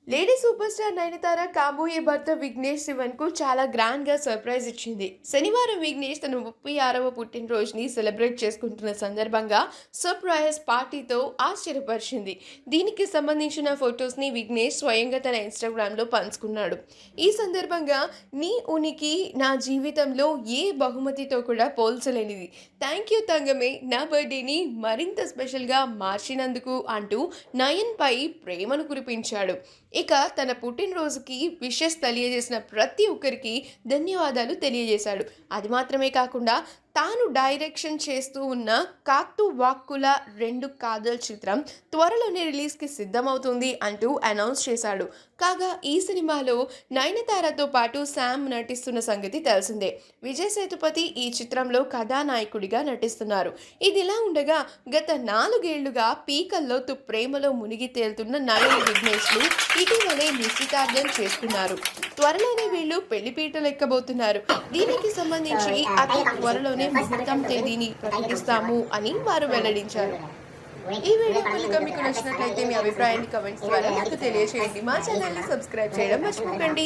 Lady super star Nayanthara కాబోయే భర్త విఘ్నేష్ శివన్ కు చాలా గ్రాండ్ గా సర్ప్రైజ్ ఇచ్చింది. శనివారం విఘ్నేష్ తన 36వ పుట్టినరోజుని సెలబ్రేట్ చేసుకుంటున్న సందర్భంగా సర్ప్రైజ్ పార్టీతో ఆశ్చర్యపరిచింది. దీనికి సంబంధించిన ఫొటోస్ ని విఘ్నేష్ స్వయంగా తన ఇన్స్టాగ్రామ్ లో పంచుకున్నాడు. ఈ సందర్భంగా నీ ఉనికి నా జీవితంలో ఏ బహుమతితో కూడా పోల్చలేనిది. థ్యాంక్ యూ తంగమే, నా బర్త్డేని మరింత స్పెషల్ గా మార్చినందుకు అంటూ నయన్ పై ప్రేమను కురిపించాడు. ఇక తన పుట్టినరోజుకి విషెస్ తెలియజేసిన ప్రతి ఒక్కరికి ధన్యవాదాలు తెలియజేశాడు. అది మాత్రమే కాకుండా తాను డైరెక్షన్ చేస్తూ ఉన్న కాక్టు వాక్కుల 2 కాదల్ చిత్రం త్వరలోనే రిలీజ్కి సిద్ధమవుతుంది అంటూ అనౌన్స్ చేశాడు. కాగా ఈ సినిమాలో నయనతారతో పాటు శామ్ నటిస్తున్న సంగతి తెలిసిందే. విజయ్ సేతుపతి ఈ చిత్రంలో కథానాయకుడిగా నటిస్తున్నారు. ఇదిలా ఉండగా గత 4 ఏళ్లుగా పీకల్లో ప్రేమలో మునిగి తేలుతున్న నయన్ విఘ్నేష్లు ఇటీవలే నిశ్చితార్థం చేసుకున్నారు. త్వరలోనే వీళ్ళు పెళ్లిపీటలు ఎక్కబోతున్నారు. దీనికి సంబంధించి అతి త్వరలోనే ముహూర్తం తేదీని ప్రకటిస్తాము అని వారు వెల్లడించారు. ఈ వీడియో కనుక మీకు నచ్చినట్లయితే మీ అభిప్రాయాన్ని కమెంట్స్ ద్వారా నాకు తెలియజేయండి. మా ఛానల్ని సబ్స్క్రైబ్ చేయడం మర్చిపోకండి.